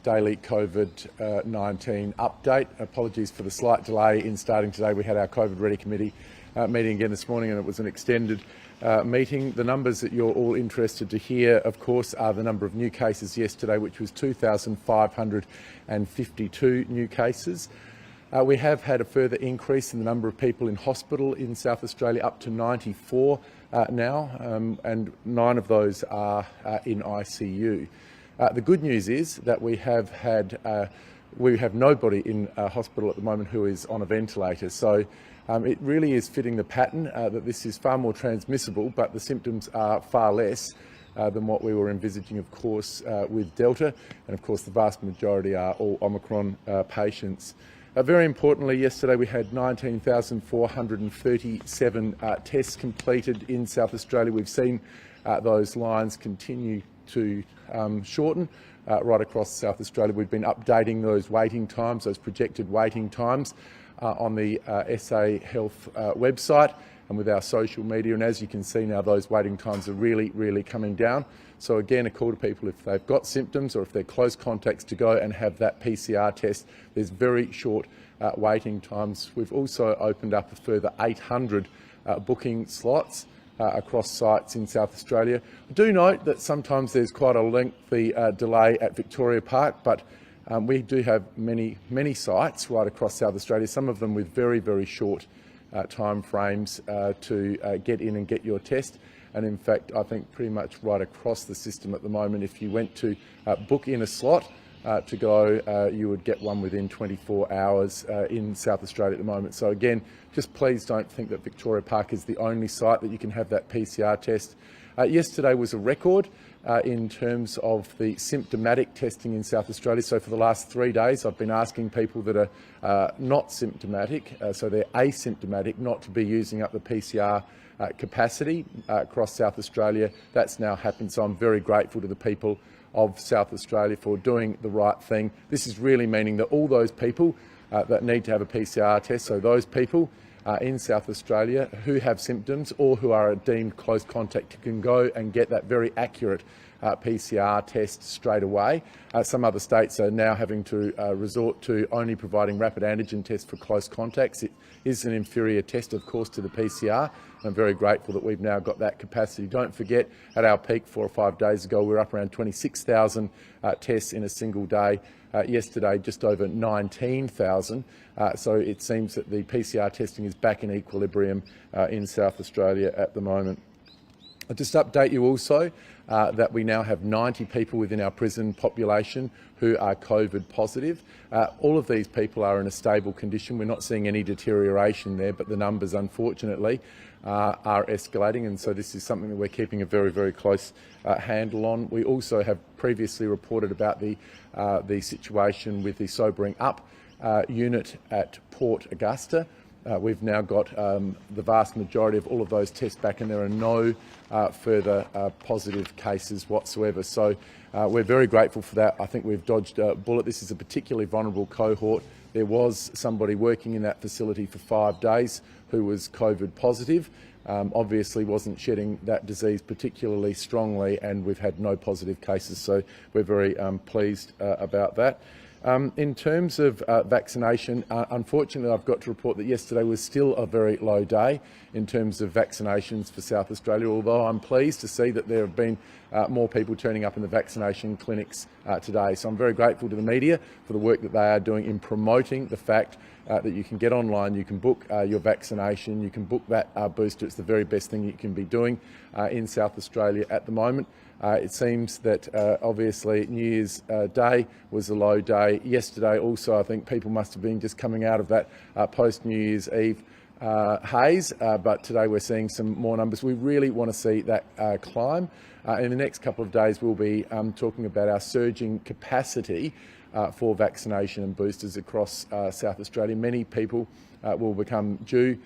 Daily COVID-19 update. Apologies for the slight delay in starting today. We had our COVID Ready Committee meeting again this morning, and it was an extended meeting. The numbers that you're all interested to hear, of course, are the number of new cases yesterday, which was 2,552 new cases. We have had a further increase in the number of people in hospital in South Australia, up to 94 now, and 9 of those are in ICU. The good news is that we have nobody in hospital at the moment who is on a ventilator. So it really is fitting the pattern that this is far more transmissible, but the symptoms are far less than what we were envisaging, of course, with Delta. And of course, the vast majority are all Omicron patients. Very importantly, yesterday we had 19,437 tests completed in South Australia. We've seen those lines continue to shorten right across South Australia. We've been updating those waiting times, those projected waiting times on the SA Health website and with our social media. And as you can see now, those waiting times are really coming down. So again, a call to people, if they've got symptoms or if they're close contacts, to go and have that PCR test. There's very short waiting times. We've also opened up a further 800 booking slots across sites in South Australia. I do note that sometimes there's quite a lengthy delay at Victoria Park, but we do have many sites right across South Australia, some of them with very short time frames to get in and get your test. And in fact, I think pretty much right across the system at the moment, if you went to book in a slot to go, you would get one within 24 hours in South Australia at the moment. So again, just please don't think that Victoria Park is the only site that you can have that PCR test. Yesterday was a record in terms of the symptomatic testing in South Australia. So for the last 3 days, I've been asking people that are not symptomatic, so they're asymptomatic, not to be using up the PCR capacity across South Australia. That's now happened, so I'm very grateful to the people of South Australia for doing the right thing. This is really meaning that all those people that need to have a PCR test, so those people in South Australia who have symptoms or who are a deemed close contact, can go and get that very accurate PCR test straight away. Some other states are now having to resort to only providing rapid antigen tests for close contacts. It is an inferior test, of course, to the PCR. I'm very grateful that we've now got that capacity. Don't forget, at our peak 4 or 5 days ago, we were up around 26,000 tests in a single day. Yesterday, just over 19,000. So it seems that the PCR testing is back in equilibrium in South Australia at the moment. I'll just update you also that we now have 90 people within our prison population who are COVID positive. All of these people are in a stable condition. We're not seeing any deterioration there, but the numbers, unfortunately, are escalating, and so this is something that we're keeping a very close handle on. We also have previously reported about the situation with the sobering up unit at Port Augusta. We've now got the vast majority of all of those tests back, and there are no further positive cases whatsoever. So we're very grateful for that. I think we've dodged a bullet. This is a particularly vulnerable cohort. There was somebody working in that facility for 5 days who was COVID positive. Obviously wasn't shedding that disease particularly strongly, and we've had no positive cases. So we're very pleased about that. In terms of vaccination, unfortunately, I've got to report that yesterday was still a very low day in terms of vaccinations for South Australia, although I'm pleased to see that there have been more people turning up in the vaccination clinics today. So I'm very grateful to the media for the work that they are doing in promoting the fact that you can get online, you can book your vaccination, you can book that booster. It's the very best thing you can be doing in South Australia at the moment. It seems that obviously New Year's Day was a low day. Yesterday also, I think people must have been just coming out of that post-New Year's Eve haze, but today we're seeing some more numbers. We really want to see that climb. In the next couple of days, we'll be talking about our surging capacity for vaccination and boosters across South Australia. Many people will become due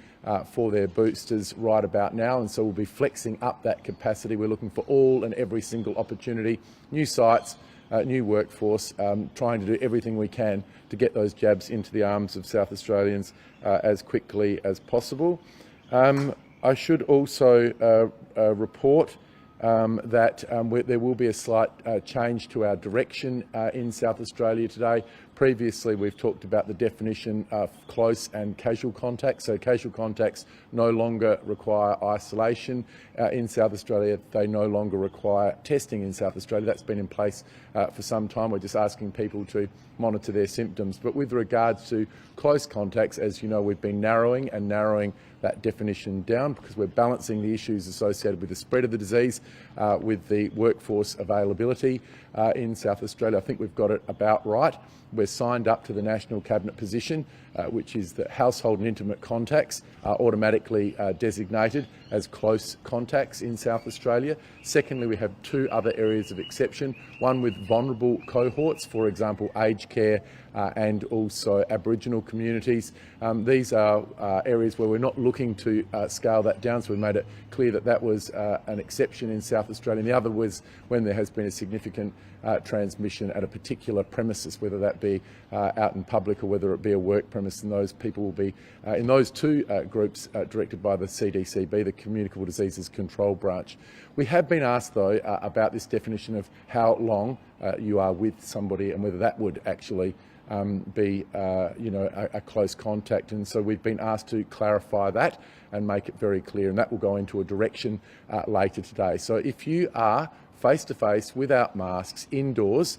for their boosters right about now, and so we'll be flexing up that capacity. We're looking for all and every single opportunity, new sites, new workforce, trying to do everything we can to get those jabs into the arms of South Australians as quickly as possible. I should also report there will be a slight change to our direction in South Australia today. Previously, we've talked about the definition of close and casual contacts. So casual contacts no longer require isolation in South Australia. They no longer require testing in South Australia. That's been in place for some time. We're just asking people to monitor their symptoms. But with regards to close contacts, as you know, we've been narrowing that definition down because we're balancing the issues associated with the spread of the disease with the workforce availability in South Australia. I think we've got it about right. We're signed up to the National Cabinet position, which is that household and intimate contacts are automatically designated as close contacts in South Australia. Secondly, we have two other areas of exception, one with vulnerable cohorts, for example, aged care and also Aboriginal communities. These are areas where we're not looking to scale that down, so we made it clear that that was an exception in South Australia. And the other was when there has been a significant transmission at a particular premises, whether that be out in public or whether it be a work premise, and those people will be in those two groups directed by the CDCB, the Communicable Diseases Control Branch. We have been asked, though, about this definition of how long you are with somebody and whether that would actually be a close contact, and so we've been asked to clarify that and make it very clear, and that will go into a direction later today. So if you are face-to-face without masks indoors,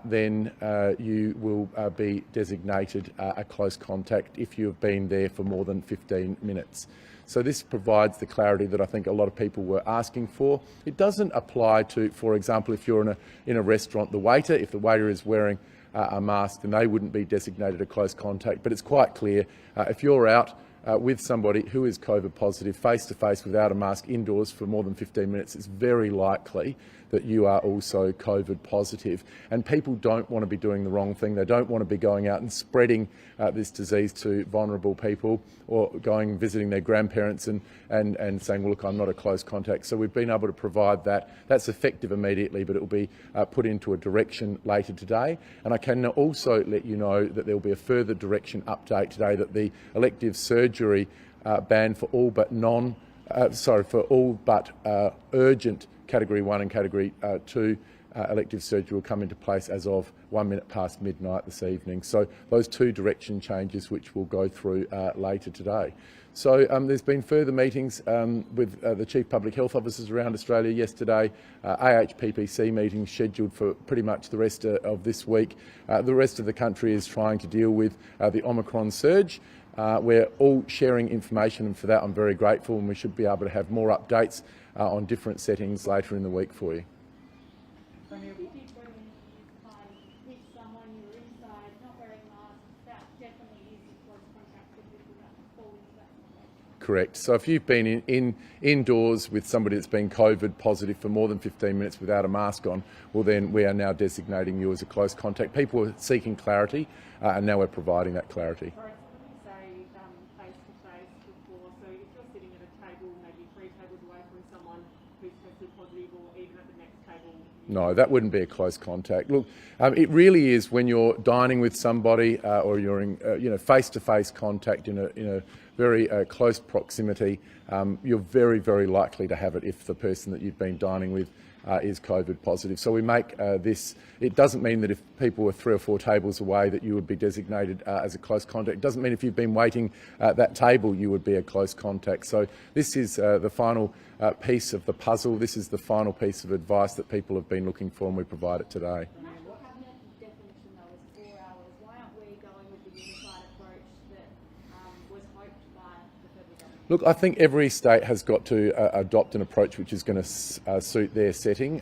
then you will be designated a close contact if you have been there for more than 15 minutes. So this provides the clarity that I think a lot of people were asking for. It doesn't apply to, for example, if you're in a restaurant, the waiter, if the waiter is wearing a mask, then they wouldn't be designated a close contact. But it's quite clear if you're out with somebody who is COVID positive face-to-face without a mask indoors for more than 15 minutes, it's very likely that you are also COVID positive. And people don't want to be doing the wrong thing. They don't want to be going out and spreading this disease to vulnerable people or going and visiting their grandparents and saying, well, look, I'm not a close contact. So we've been able to provide that. That's effective immediately, but it will be put into a direction later today. And I can also let you know that there will be a further direction update today that the elective surgery ban for all but urgent Category 1 and Category 2 elective surgery will come into place as of 1 minute past midnight this evening. So those two direction changes which we'll go through later today. So there's been further meetings with the Chief Public Health Officers around Australia yesterday, AHPPC meetings scheduled for pretty much the rest of this week. The rest of the country is trying to deal with the Omicron surge. We're all sharing information, and for that I'm very grateful, and we should be able to have more updates on different settings later in the week for you. Correct. So if you've been indoors with somebody that's been COVID positive for more than 15 minutes without a mask on, well then we are now designating you as a close contact. People were seeking clarity and now we're providing that clarity. No, that wouldn't be a close contact. Look, it really is when you're dining with somebody or you're in face-to-face contact in a very close proximity. You're very, very likely to have it if the person that you've been dining with is COVID positive. So we make this, it doesn't mean that if people were 3 or 4 tables away that you would be designated as a close contact. It doesn't mean if you've been waiting at that table you would be a close contact. So this is the final piece of the puzzle. This is the final piece of advice that people have been looking for, and we provide it today. Look, I think every state has got to adopt an approach which is going to suit their setting.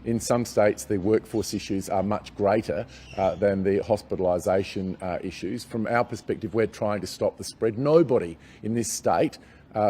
In some states, the workforce issues are much greater than the hospitalisation issues. From our perspective, we're trying to stop the spread. Nobody in this state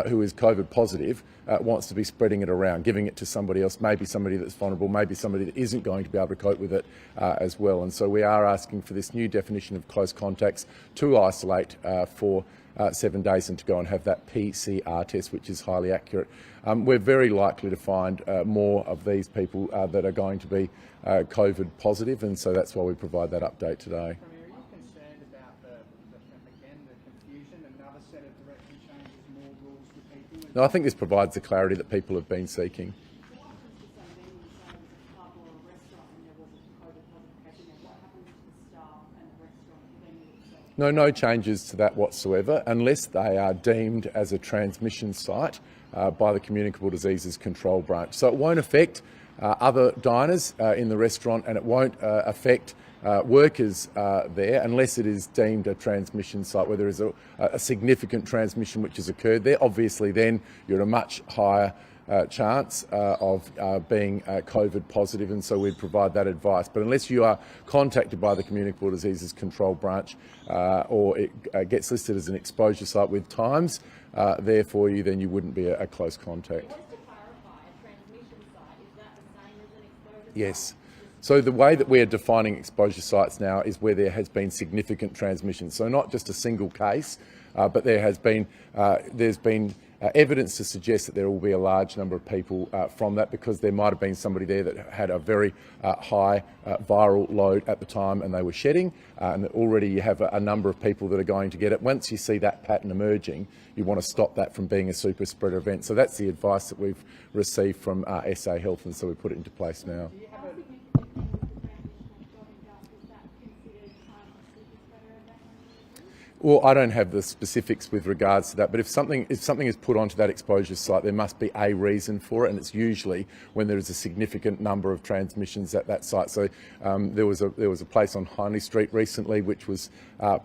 who is COVID positive wants to be spreading it around, giving it to somebody else, maybe somebody that's vulnerable, maybe somebody that isn't going to be able to cope with it as well. And so we are asking for this new definition of close contacts to isolate for 7 days and to go and have that PCR test, which is highly accurate. We're very likely to find more of these people that are going to be COVID positive, and so that's why we provide that update today. Are you concerned about the confusion, another set of direction changes, more rules for people? No, I think this provides the clarity that people have been seeking. No changes to that whatsoever, unless they are deemed as a transmission site by the Communicable Diseases Control Branch. So it won't affect other diners in the restaurant, and it won't affect workers there unless it is deemed a transmission site where there is a significant transmission which has occurred there. Obviously then you're at a much higher chance of being COVID positive, and so we'd provide that advice. But unless you are contacted by the Communicable Diseases Control Branch or it gets listed as an exposure site with times there for you, then you wouldn't be a close contact. Just to clarify, a transmission site, is that the same as an exposure site? Yes. So the way that we are defining exposure sites now is where there has been significant transmission. So not just a single case, but there's been evidence to suggest that there will be a large number of people from that, because there might have been somebody there that had a very high viral load at the time and they were shedding, and that already you have a number of people that are going to get it. Once you see that pattern emerging, you want to stop that from being a super spreader event. So that's the advice that we've received from SA Health, and so we put it into place now. Do you have a Well, I don't have the specifics with regards to that, but if something is put onto that exposure site, there must be a reason for it, and it's usually when there is a significant number of transmissions at that site. So there was a place on Hindley Street recently which was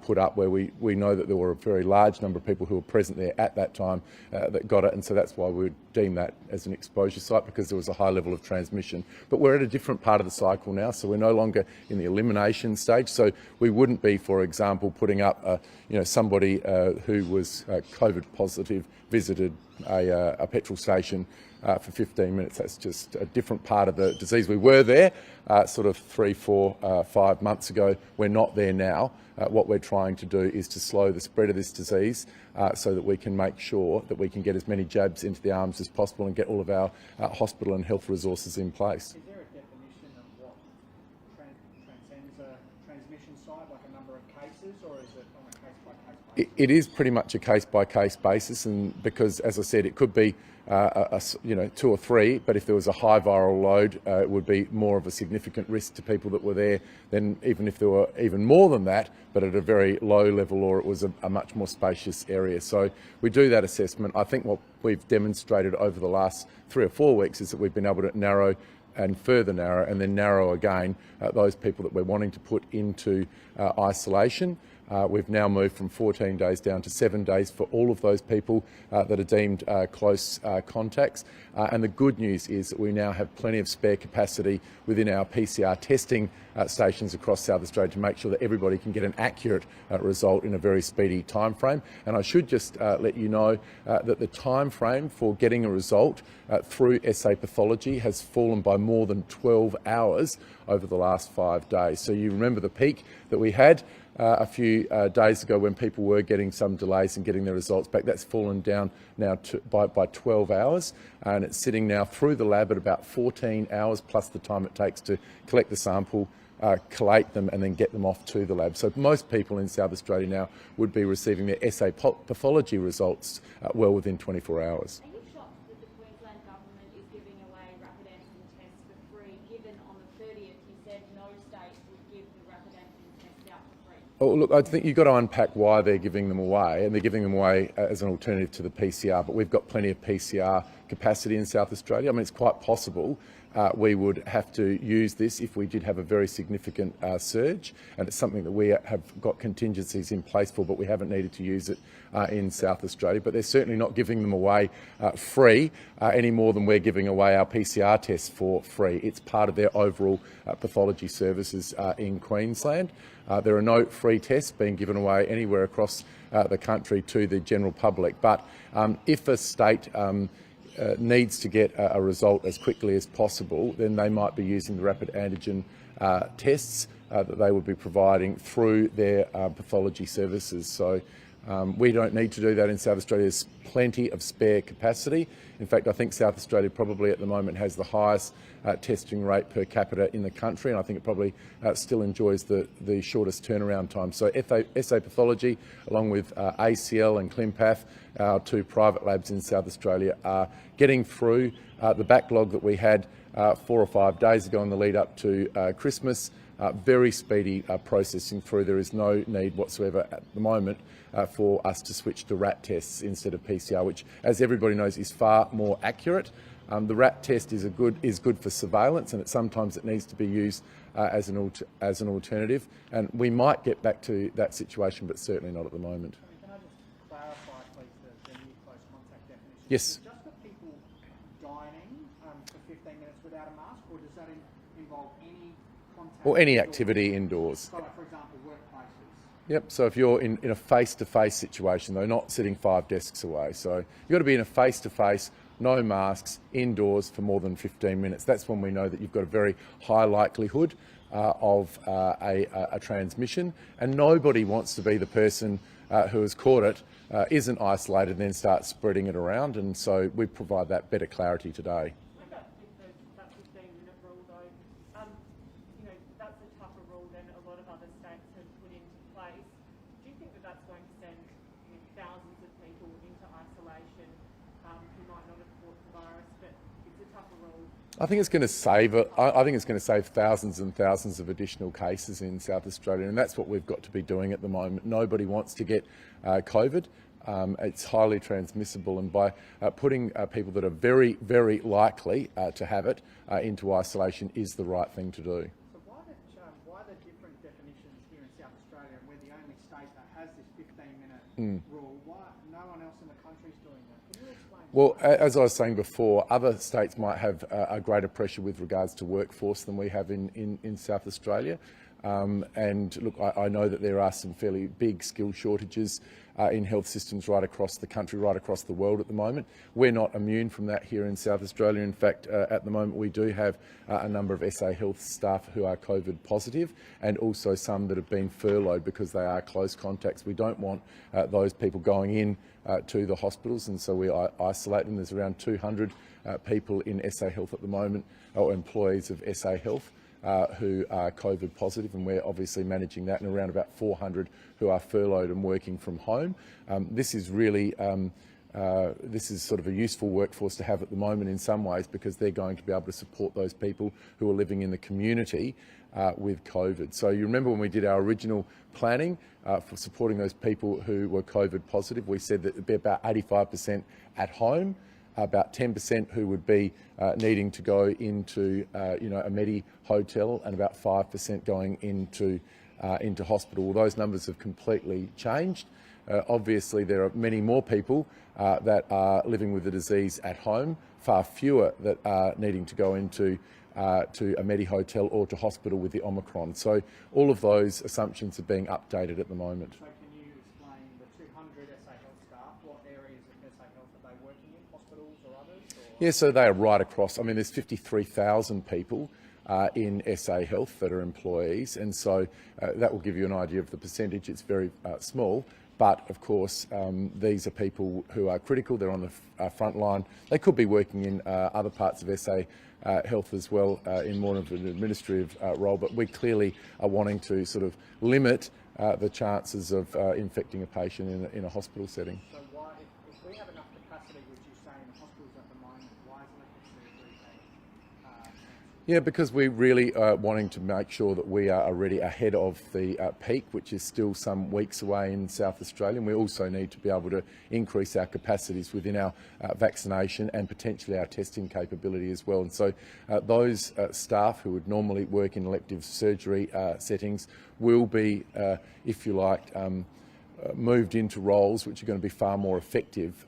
put up where we know that there were a very large number of people who were present there at that time that got it, and so that's why we would deem that as an exposure site, because there was a high level of transmission. But we're at a different part of the cycle now, so we're no longer in the elimination stage. So we wouldn't be, for example, putting up somebody who was COVID positive visited a petrol station for 15 minutes. That's just a different part of the disease. We were there sort of 3, 4, 5 months ago. We're not there now. What we're trying to do is to slow the spread of this disease so that we can make sure that we can get as many jabs into the arms as possible and get all of our hospital and health resources in place. Is there a definition of what transcends a transmission site, like a number of cases, or is it on a case-by-case basis? It is pretty much a case-by-case basis, and because, as I said, it could be 2 or 3, but if there was a high viral load, it would be more of a significant risk to people that were there than even if there were even more than that, but at a very low level, or it was a much more spacious area. So we do that assessment. I think what we've demonstrated over the last 3 or 4 weeks is that we've been able to narrow and further narrow and then narrow again those people that we're wanting to put into isolation. We've now moved from 14 days down to 7 days for all of those people that are deemed close contacts. And the good news is that we now have plenty of spare capacity within our PCR testing stations across South Australia to make sure that everybody can get an accurate result in a very speedy time frame. And I should just let you know that the time frame for getting a result through SA pathology has fallen by more than 12 hours over the last 5 days. So you remember the peak that we had a few days ago when people were getting some delays in getting their results back. That's fallen down now by 12 hours, and it's sitting now through the lab at about 14 hours plus the time it takes to collect the sample, collate them and then get them off to the lab. So most people in South Australia now would be receiving their SA pathology results well within 24 hours. Are you shocked that the Queensland government is giving away rapid antigen tests for free, given on the 30th you said no state would give the rapid antigen tests out for free? Oh, look, I think you've got to unpack why they're giving them away, and they're giving them away as an alternative to the PCR, but we've got plenty of PCR capacity in South Australia. I mean, it's quite possible we would have to use this if we did have a very significant surge, and it's something that we have got contingencies in place for, but we haven't needed to use it in South Australia. But they're certainly not giving them away free any more than we're giving away our PCR tests for free. It's part of their overall pathology services in Queensland. There are no free tests being given away anywhere across the country to the general public, but if a state needs to get a result as quickly as possible, then they might be using the rapid antigen tests that they would be providing through their pathology services. So we don't need to do that in South Australia. There's plenty of spare capacity. In fact, I think South Australia probably at the moment has the highest testing rate per capita in the country, and I think it probably still enjoys the shortest turnaround time. So SA Pathology, along with ACL and ClinPath, our 2 private labs in South Australia, are getting through the backlog that we had 4 or 5 days ago in the lead up to Christmas. very speedy processing through. There is no need whatsoever at the moment for us to switch to RAT tests instead of PCR, which, as everybody knows, is far more accurate. The RAT test is good for surveillance, and sometimes it needs to be used as an alternative. And we might get back to that situation, but certainly not at the moment. Can I just clarify, please, the new close contact definition? Yes. Is it just for people dining for 15 minutes without a mask, or does that involve any contact? Or any activity indoors. So, like, for example, workplaces. Yep, so if you're in a face-to-face situation, though, not sitting 5 desks away. So you've got to be in a face-to-face, no masks, indoors for more than 15 minutes. That's when we know that you've got a very high likelihood of a transmission, and nobody wants to be the person who has caught it, isn't isolated and then starts spreading it around, and so we provide that better clarity today. That 15-minute rule, though, that's a tougher rule than a lot of other states have put into place. Do you think that that's going to send thousands of people into isolation who might not have caught the virus, but it's a tougher rule? I think it's going to save it. I think it's going to save thousands and thousands of additional cases in South Australia, and that's what we've got to be doing at the moment. Nobody wants to get COVID. It's highly transmissible, and by putting people that are very, very likely to have it into isolation is the right thing to do. So why the different definitions here in South Australia, and we're the only state that has this 15-minute rule? Why no one else in the country is doing that? Can you explain? Well, as I was saying before, other states might have a greater pressure with regards to workforce than we have in South Australia. And look, I know that there are some fairly big skill shortages in health systems right across the country, right across the world at the moment. We're not immune from that here in South Australia. In fact, at the moment we do have a number of SA Health staff who are COVID positive, and also some that have been furloughed because they are close contacts. We don't want those people going in to the hospitals, and so we isolate them. There's around 200 people in SA Health at the moment, or employees of SA Health, who are COVID positive, and we're obviously managing that, and around about 400 who are furloughed and working from home. This is really this is sort of a useful workforce to have at the moment in some ways, because they're going to be able to support those people who are living in the community with COVID. So you remember when we did our original planning for supporting those people who were COVID positive, we said that it'd be about 85% at home, about 10% who would be needing to go into a Medi hotel, and about 5% going into hospital. Well, those numbers have completely changed. Obviously, there are many more people that are living with the disease at home, far fewer that are needing to go into to a Medi hotel or to hospital with the Omicron. So all of those assumptions are being updated at the moment. So can you explain the 200 SA Health staff, what areas of SA Health are they working in, hospitals or others? Or? Yeah, so they are right across. I mean, there's 53,000 people in SA Health that are employees, and so that will give you an idea of the percentage. It's very small, but of course these are people who are critical. They're on the front line. They could be working in other parts of SA Health as well, in more of an administrative role, but we clearly are wanting to sort of limit the chances of infecting a patient in a hospital setting. So why, if we have enough capacity, which you say in hospitals at the moment, why isn't it surgery being cancelled? Yeah, because we really are wanting to make sure that we are already ahead of the peak, which is still some weeks away in South Australia. And we also need to be able to increase our capacities within our vaccination and potentially our testing capability as well. And so those staff who would normally work in elective surgery settings will be, if you like, moved into roles which are going to be far more effective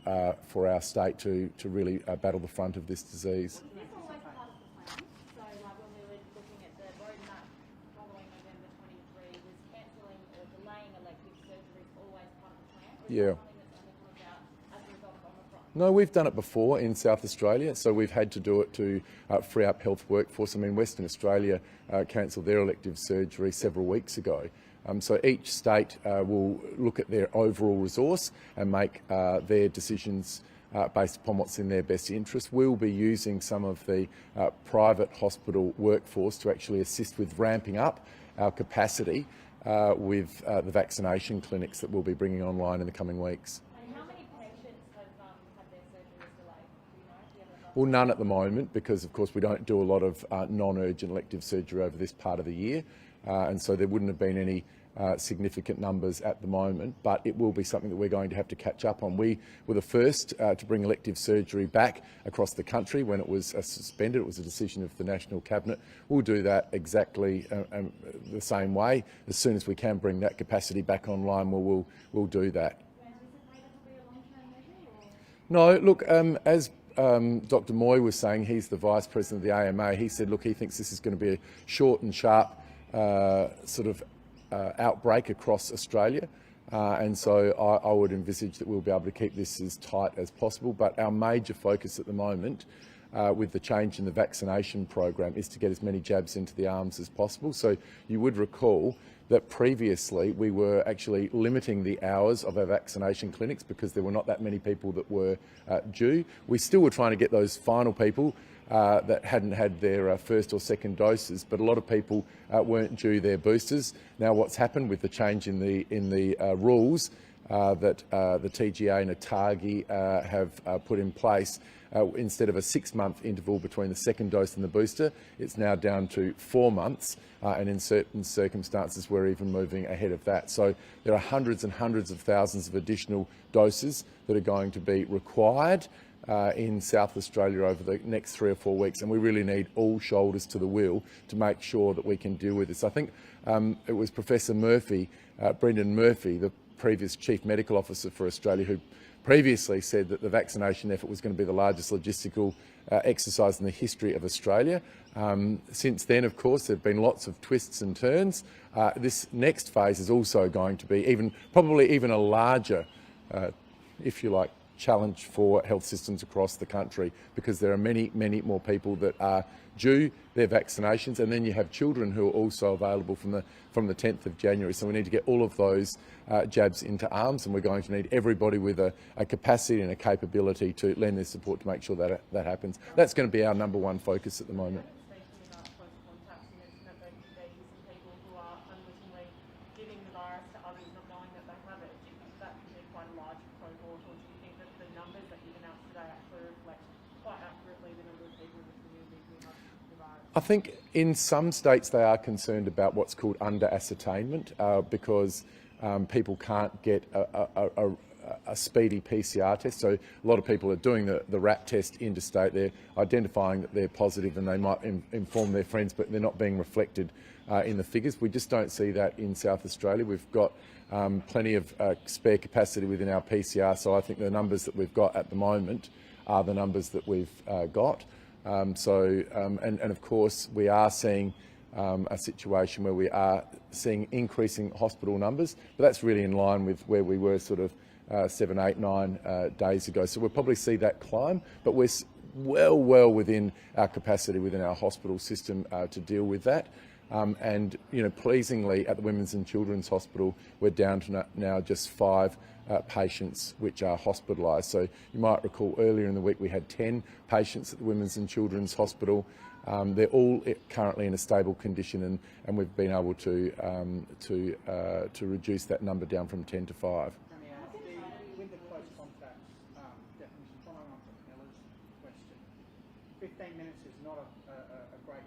for our state to really battle the front of this disease. This always part of the plan. So like when we were looking at the roadmap following November 23, was cancelling or delaying elective surgeries always part of the plan? Or is Yeah. that something that's only come about as a result of Omicron? No, we've done it before in South Australia, so we've had to do it to free up health workforce. I mean, Western Australia cancelled their elective surgery several weeks ago. So each state will look at their overall resource and make their decisions based upon what's in their best interest. We'll be using some of the private hospital workforce to actually assist with ramping up our capacity with the vaccination clinics that we'll be bringing online in the coming weeks. And how many patients have had their surgeries delayed? Do you know? Do you have a rough Well, none at the moment, because of course we don't do a lot of non-urgent elective surgery over this part of the year. and so there wouldn't have been any significant numbers at the moment, but it will be something that we're going to have to catch up on. We were the first to bring elective surgery back across the country when it was suspended. It was a decision of the National Cabinet. We'll do that exactly the same way. As soon as we can bring that capacity back online, we'll do that. No, look, as Dr. Moy was saying, he's the Vice President of the AMA, he said, look, he thinks this is going to be a short and sharp outbreak across Australia, and so I would envisage that we'll be able to keep this as tight as possible. But our major focus at the moment, with the change in the vaccination program, is to get as many jabs into the arms as possible. So you would recall that previously we were actually limiting the hours of our vaccination clinics because there were not that many people that were due. We still were trying to get those final people that hadn't had their first or second doses, but a lot of people weren't due their boosters. Now, what's happened with the change in the rules that the TGA and ATAGI have put in place, instead of a 6-month interval between the second dose and the booster, it's now down to 4 months, and in certain circumstances we're even moving ahead of that. So there are hundreds and hundreds of thousands of additional doses that are going to be required in South Australia over the next 3 or 4 weeks, and we really need all shoulders to the wheel to make sure that we can deal with this. I think it was Professor Murphy, Brendan Murphy, the previous Chief Medical Officer for Australia, who previously said that the vaccination effort was going to be the largest logistical exercise in the history of Australia. Since then, of course, there have been lots of twists and turns. This next phase is also going to be probably even a larger, if you like, challenge for health systems across the country, because there are many, many more people that are due their vaccinations, and then you have children who are also available from the 10th of January. So we need to get all of those jabs into arms, and we're going to need everybody with a capacity and a capability to lend their support to make sure that that happens. That's going to be our number one focus at the moment. I think in some states they are concerned about what's called under-ascertainment, because people can't get a speedy PCR test. So a lot of people are doing the RAT test interstate. They're identifying that they're positive and they might inform their friends, but they're not being reflected in the figures. We just don't see that in South Australia. We've got plenty of spare capacity within our PCR, so I think the numbers that we've got at the moment are the numbers that we've got. And of course we are seeing a situation where we are seeing increasing hospital numbers, but that's really in line with where we were sort of 7, 8, 9 days ago. So we'll probably see that climb, but we're well within our capacity within our hospital system to deal with that. And pleasingly at the Women's and Children's Hospital, we're down to now just 5 patients which are hospitalised. So you might recall earlier in the week we had 10 patients at the Women's and Children's Hospital. They're all currently in a stable condition, and we've been able to reduce that number down from 10 to 5. With the close contacts definition, following on from Ella's question, 15 minutes is not a great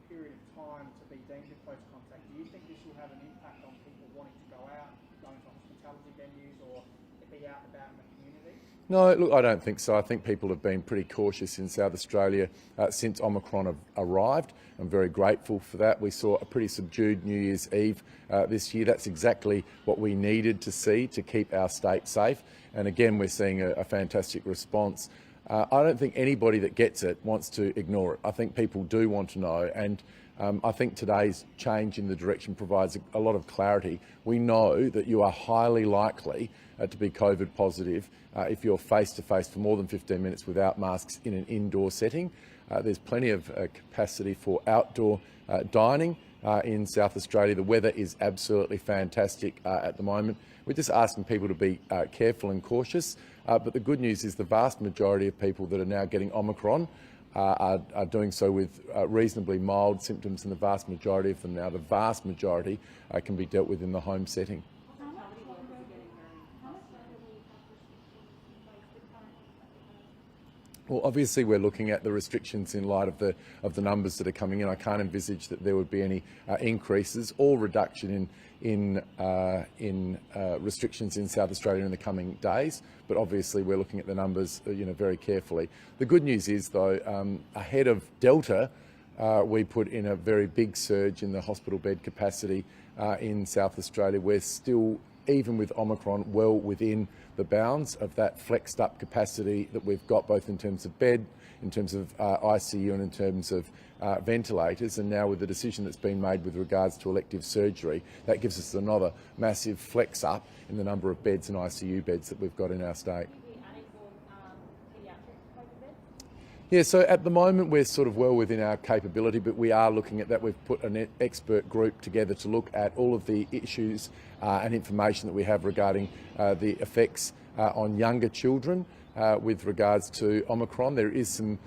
period of time to be deemed a close contact. Do you think this will have an impact on people wanting to go out, going to hospitality venues, or be out and about in the community? No, look, I don't think so. I think people have been pretty cautious in South Australia since Omicron arrived. I'm very grateful for that. We saw a pretty subdued New Year's Eve this year. That's exactly what we needed to see to keep our state safe. And again, we're seeing a fantastic response. I don't think anybody that gets it wants to ignore it. I think people do want to know, and I think today's change in the direction provides a lot of clarity. We know that you are highly likely to be COVID positive if you're face-to-face for more than 15 minutes without masks in an indoor setting. There's plenty of capacity for outdoor dining in South Australia. The weather is absolutely fantastic at the moment. We're just asking people to be careful and cautious. But the good news is the vast majority of people that are now getting Omicron are doing so with reasonably mild symptoms, and the vast majority of them now, the vast majority, can be dealt with in the home setting. Well, obviously we're looking at the restrictions in light of the numbers that are coming in. I can't envisage that there would be any increases or reduction in restrictions in South Australia in the coming days. But obviously we're looking at the numbers, very carefully. The good news is, though, ahead of Delta, we put in a very big surge in the hospital bed capacity in South Australia. We're still, even with Omicron, well within the bounds of that flexed up capacity that we've got, both in terms of bed, in terms of ICU and in terms of ventilators. And now with the decision that's been made with regards to elective surgery, that gives us another massive flex up in the number of beds and ICU beds that we've got in our state. Yeah, so at the moment we're sort of well within our capability, but we are looking at that. We've put an expert group together to look at all of the issues and information that we have regarding the effects on younger children with regards to Omicron. There is some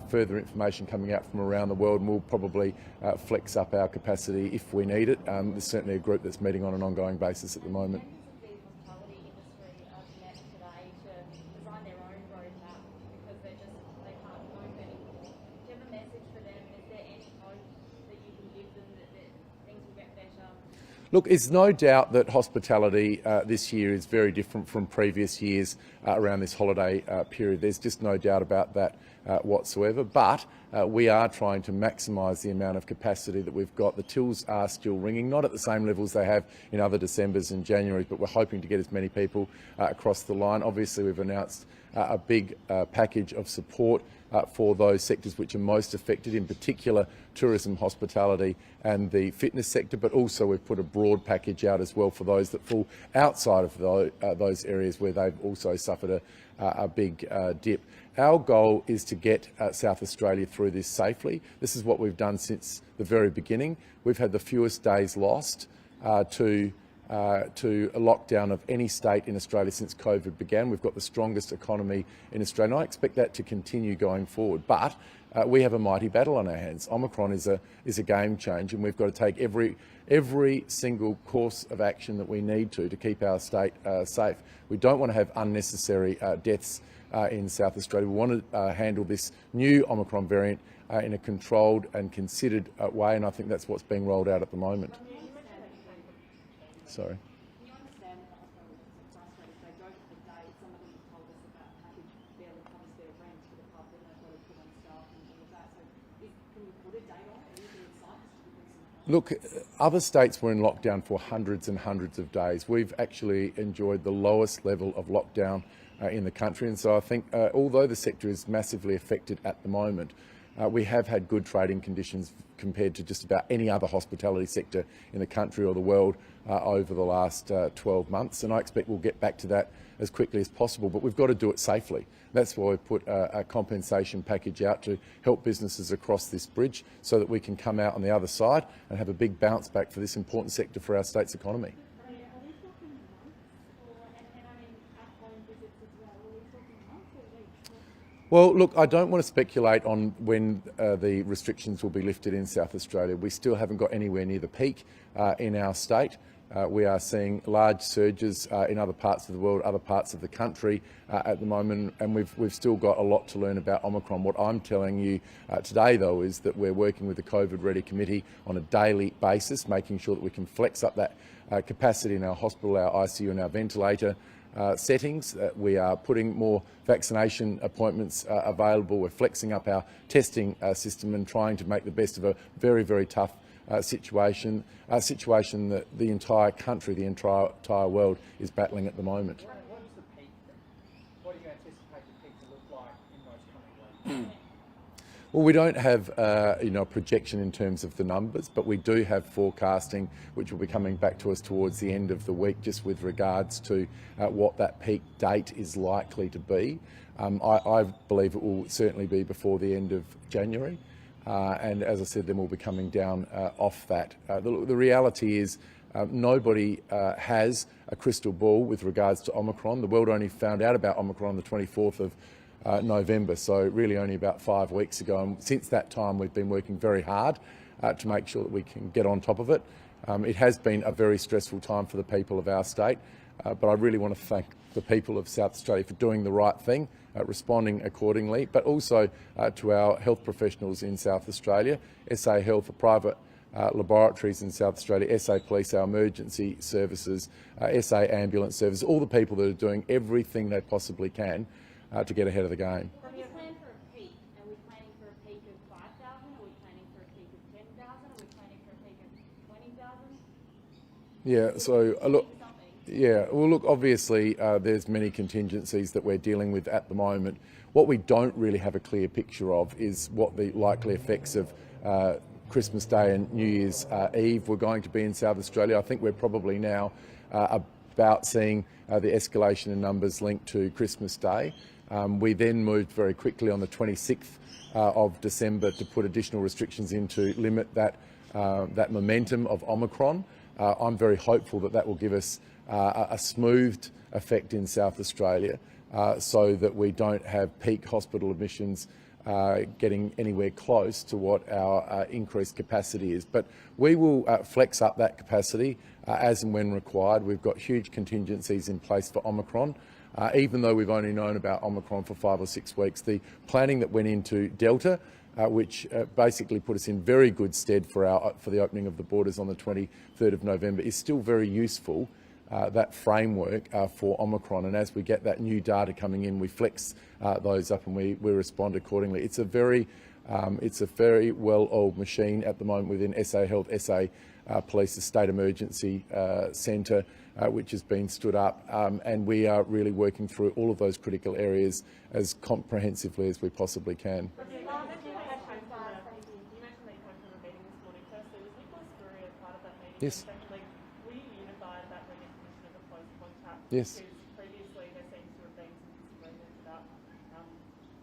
further information coming out from around the world, and we'll probably flex up our capacity if we need it. There's certainly a group that's meeting on an ongoing basis at the moment. Look, there's no doubt that hospitality this year is very different from previous years around this holiday period. There's just no doubt about that whatsoever. But we are trying to maximise the amount of capacity that we've got. The tills are still ringing, not at the same levels they have in other Decembers and Januaries, but we're hoping to get as many people across the line. Obviously, we've announced a big package of support for those sectors which are most affected, in particular tourism, hospitality and the fitness sector, but also we've put a broad package out as well for those that fall outside of those areas where they've also suffered a big dip. Our goal is to get South Australia through this safely. This is what we've done since the very beginning. We've had the fewest days lost to a lockdown of any state in Australia since COVID began. We've got the strongest economy in Australia, and I expect that to continue going forward. But we have a mighty battle on our hands. Omicron is a game changer, and we've got to take every single course of action that we need to keep our state safe. We don't want to have unnecessary deaths in South Australia. We want to handle this new Omicron variant in a controlled and considered way, and I think that's what's being rolled out at the moment. Sorry. Can you understand that the hospital is frustrated? They go to the date, some of them have told us about package barely covers their rent for the pub, then they've got to put on staff and all of that. So can you put a date on it? Anything exciting? Look, other states were in lockdown for hundreds and hundreds of days. We've actually enjoyed the lowest level of lockdown in the country, and so I think although the sector is massively affected at the moment, we have had good trading conditions compared to just about any other hospitality sector in the country or the world over the last 12 months, and I expect we'll get back to that as quickly as possible, but we've got to do it safely. That's why we've put a compensation package out to help businesses across this bridge so that we can come out on the other side and have a big bounce back for this important sector for our state's economy. Well, look, I don't want to speculate on when the restrictions will be lifted in South Australia. We still haven't got anywhere near the peak in our state. We are seeing large surges in other parts of the world, other parts of the country at the moment, and we've still got a lot to learn about Omicron. What I'm telling you today, though, is that we're working with the COVID Ready Committee on a daily basis, making sure that we can flex up that capacity in our hospital, our ICU and our ventilator settings. We are putting more vaccination appointments available. We're flexing up our testing system and trying to make the best of a very, very tough situation, a situation that the entire country, the entire world is battling at the moment. What is the peak? What do you anticipate the peak to look like in those coming weeks? Well, we don't have a projection in terms of the numbers, but we do have forecasting which will be coming back to us towards the end of the week just with regards to what that peak date is likely to be. I believe it will certainly be before the end of January. And as I said, then we'll be coming down off that. The reality is nobody has a crystal ball with regards to Omicron. The world only found out about Omicron on the 24th of November, so really only about 5 weeks ago. And since that time, we've been working very hard to make sure that we can get on top of it. It has been a very stressful time for the people of our state. but I really want to thank the people of South Australia for doing the right thing, responding accordingly, but also to our health professionals in South Australia, SA Health, a private laboratories in South Australia, SA Police, our emergency services, SA Ambulance Service, all the people that are doing everything they possibly can to get ahead of the game. Have you planned for a peak? Are we planning for a peak of 5,000? Are we planning for a peak of 10,000? Are we planning for a peak of 20,000? Yeah, so look, yeah, well, look, obviously there's many contingencies that we're dealing with at the moment. What we don't really have a clear picture of is what the likely effects of Christmas Day and New Year's Eve were going to be in South Australia. I think we're probably now about seeing the escalation in numbers linked to Christmas Day. We then moved very quickly on the 26th of December to put additional restrictions in to limit that momentum of Omicron. I'm very hopeful that that will give us a smoothed effect in South Australia so that we don't have peak hospital admissions getting anywhere close to what our increased capacity is. But we will flex up that capacity as and when required. We've got huge contingencies in place for Omicron. Even though we've only known about Omicron for 5 or 6 weeks, the planning that went into Delta, which basically put us in very good stead for the opening of the borders on the 23rd of November, is still very useful, that framework for Omicron. And as we get that new data coming in, we flex those up and we respond accordingly. It's a very well-oiled machine at the moment within SA Health, SA Police, the State Emergency Centre, which has been stood up, and we are really working through all of those critical areas as comprehensively as we possibly can. Yes. Were you unified about recognition of a close contact? Yes. Because previously there seems to have been some disagreement about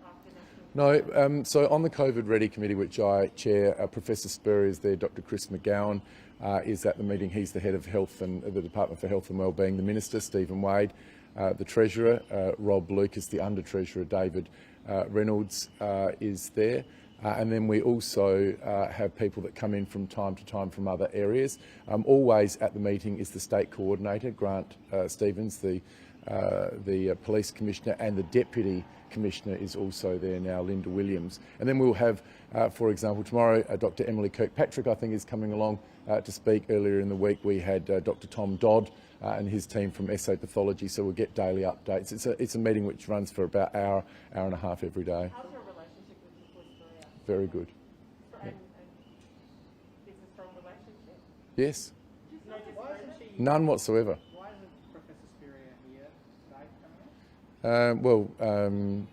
after national. No, so on the COVID Ready Committee, which I chair, Professor Spurrier is there, Dr Chris McGowan is at the meeting. He's the head of health and the Department for Health and Wellbeing. The Minister, Stephen Wade, the Treasurer, Rob Lucas, the Under-Treasurer, David Reynolds is there. And then we also have people that come in from time to time from other areas. Always at the meeting is the State Coordinator, Grant Stevens, the Police Commissioner, and the Deputy Commissioner is also there now, Linda Williams. And then we'll have, for example, tomorrow, Dr Emily Kirkpatrick, I think, is coming along to speak. Earlier in the week we had Dr Tom Dodd and his team from SA Pathology, so we'll get daily updates. It's a meeting which runs for about an hour and a half every day. How's your relationship with Professor Spurrier? Very good. And it's a strong relationship? Yes. No disagreement? None whatsoever. Why isn't Professor Spurrier here today coming up?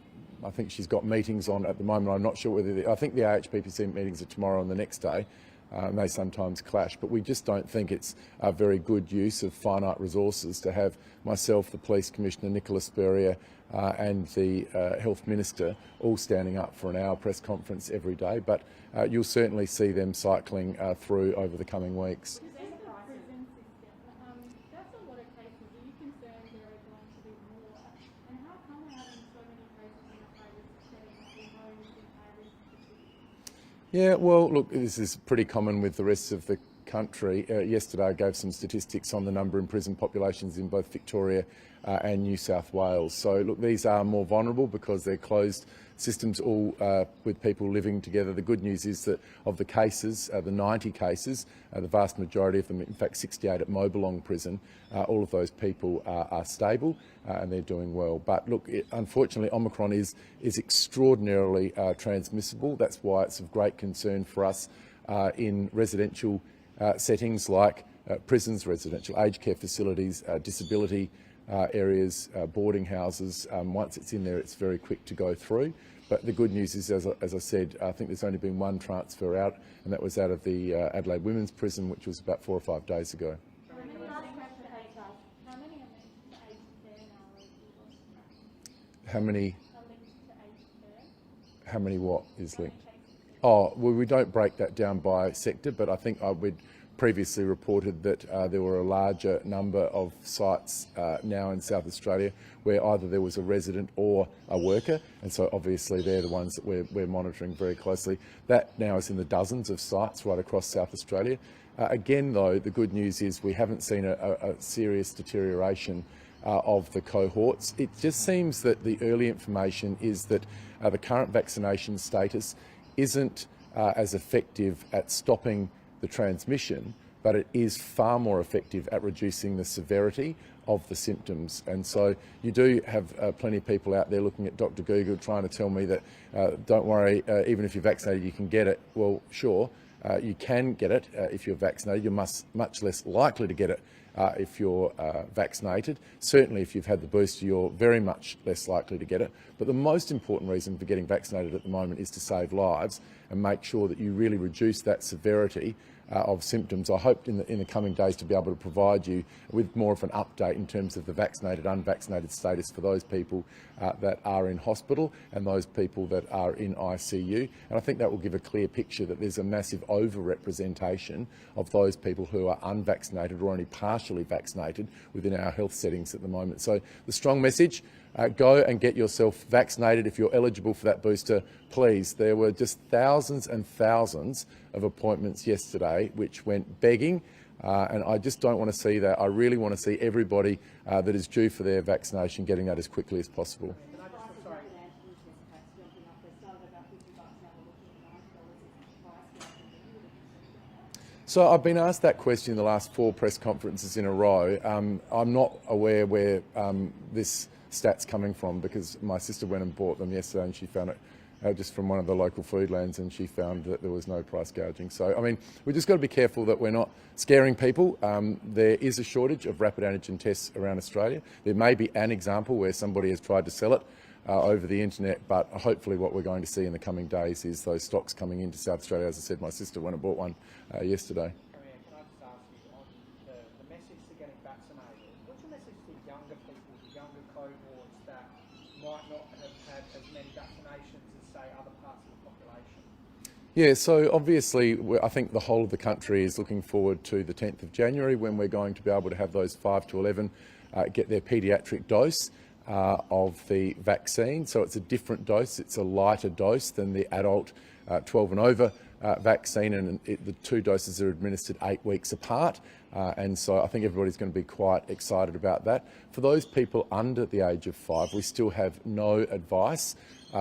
I think she's got meetings on at the moment. I'm not sure whether I think the AHPPC meetings are tomorrow and the next day. They sometimes clash, but we just don't think it's a very good use of finite resources to have myself, the Police Commissioner, Nicholas Spurrier, and the Health Minister all standing up for an hour press conference every day. But you'll certainly see them cycling through over the coming weeks. That's a lot of cases. Are you concerned there are going to be more? And how come we're having so many cases in a high-risk setting, in homes, in high-risk cities? Yeah, well, look, this is pretty common with the rest of the country. Yesterday I gave some statistics on the number in prison populations in both Victoria and New South Wales. So, look, these are more vulnerable because they're closed systems, all with people living together. The good news is that of the cases, the 90 cases, the vast majority of them, in fact 68 at Mobilong Prison, all of those people are stable and they're doing well. But look, unfortunately Omicron is extraordinarily transmissible. That's why it's of great concern for us in residential settings like prisons, residential aged care facilities, disability areas, boarding houses. Once it's in there, it's very quick to go through. But the good news is, as I said, I think there's only been one transfer out, and that was out of the Adelaide Women's Prison, which was about 4 or 5 days ago. How many are linked to aged care now? How many? Are linked to aged care? How many what is linked? Oh, well, we don't break that down by sector, but I think we'd previously reported that there were a larger number of sites now in South Australia where either there was a resident or a worker, and so obviously they're the ones that we're monitoring very closely. That now is in the dozens of sites right across South Australia, Again, though, the good news is we haven't seen a serious deterioration of the cohorts. It just seems that the early information is that the current vaccination status isn't as effective at stopping the transmission, but it is far more effective at reducing the severity of the symptoms. And so you do have plenty of people out there looking at Dr. Google trying to tell me that don't worry, even if you're vaccinated, you can get it. Well, sure, you can get it if you're vaccinated. You're much less likely to get it if you're vaccinated. Certainly if you've had the booster, you're very much less likely to get it. But the most important reason for getting vaccinated at the moment is to save lives and make sure that you really reduce that severity of symptoms. I hope in the coming days to be able to provide you with more of an update in terms of the vaccinated, unvaccinated status for those people that are in hospital and those people that are in ICU. And I think that will give a clear picture that there's a massive over-representation of those people who are unvaccinated or only partially vaccinated within our health settings at the moment. So the strong message, go and get yourself vaccinated if you're eligible for that booster, please. There were just thousands and thousands of appointments yesterday which went begging, and I just don't want to see that. I really want to see everybody that is due for their vaccination getting that as quickly as possible. So I've been asked that question in the last 4 press conferences in a row. I'm not aware where this stat's coming from, because my sister went and bought them yesterday and she found it just from one of the local foodlands, and she found that there was no price gouging. So, I mean, we've just got to be careful that we're not scaring people. There is a shortage of rapid antigen tests around Australia. There may be an example where somebody has tried to sell it over the internet, but hopefully what we're going to see in the coming days is those stocks coming into South Australia. As I said, my sister went and bought one yesterday. Can I just ask you on the message to getting vaccinated? What's your message to younger people, the younger cohorts that might not have had as many vaccinations as, say, other parts of the population? Yeah, so obviously I think the whole of the country is looking forward to the 10th of January when we're going to be able to have those 5 to 11 get their paediatric dose of the vaccine. So it's a different dose, it's a lighter dose than the adult 12 and over vaccine, and the 2 doses are administered 8 weeks apart, and so I think everybody's going to be quite excited about that. For those people under the age of 5, we still have no advice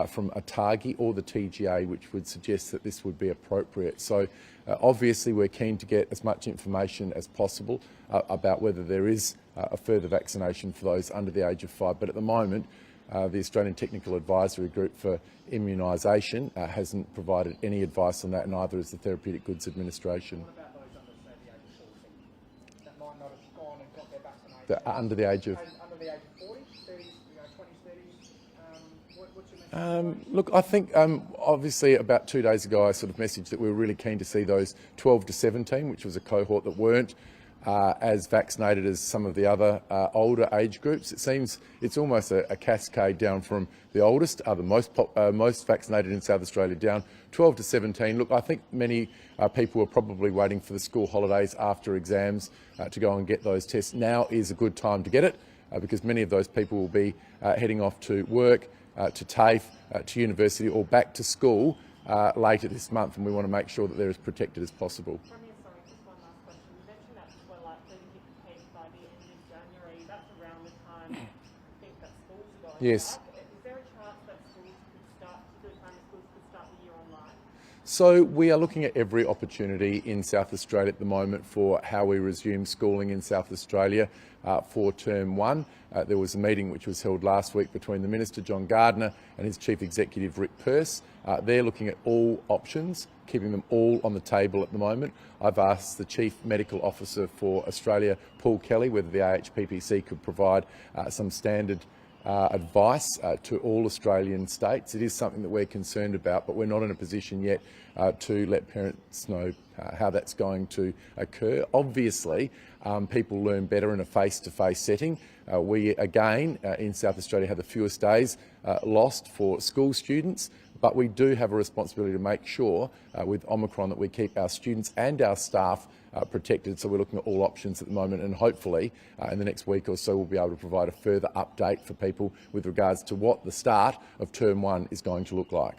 from ATAGI or the TGA which would suggest that this would be appropriate. So obviously we're keen to get as much information as possible about whether there is a further vaccination for those under the age of 5, but at the moment the Australian Technical Advisory Group for Immunisation hasn't provided any advice on that, neither has the Therapeutic Goods Administration. What about those under, say, the age of 40 that might not have gone and got their vaccination? Under the age of? Under the age of 40, 30, 20s, 30s, what's your message? Look, I think obviously about 2 days ago I sort of messaged that we were really keen to see those 12 to 17, which was a cohort that weren't as vaccinated as some of the other older age groups. It seems it's almost a cascade down from the oldest, the most vaccinated in South Australia, down 12 to 17. Look, I think many people were probably waiting for the school holidays after exams to go and get those tests. Now is a good time to get it because many of those people will be heading off to work, to TAFE, to university or back to school later this month, and we want to make sure that they're as protected as possible. Yes. Is there a chance that schools could start, the primary schools could start the year online? So we are looking at every opportunity in South Australia at the moment for how we resume schooling in South Australia for term 1. There was a meeting which was held last week between the Minister John Gardner and his Chief Executive Rick Purse. They're looking at all options, keeping them all on the table at the moment. I've asked the Chief Medical Officer for Australia, Paul Kelly, whether the AHPPC could provide some standard advice to all Australian states. It is something that we're concerned about, but we're not in a position yet to let parents know how that's going to occur. Obviously, people learn better in a face-to-face setting. We, again, in South Australia have the fewest days lost for school students, but we do have a responsibility to make sure with Omicron that we keep our students and our staff protected. So we're looking at all options at the moment, and hopefully in the next week or so we'll be able to provide a further update for people with regards to what the start of term 1 is going to look like.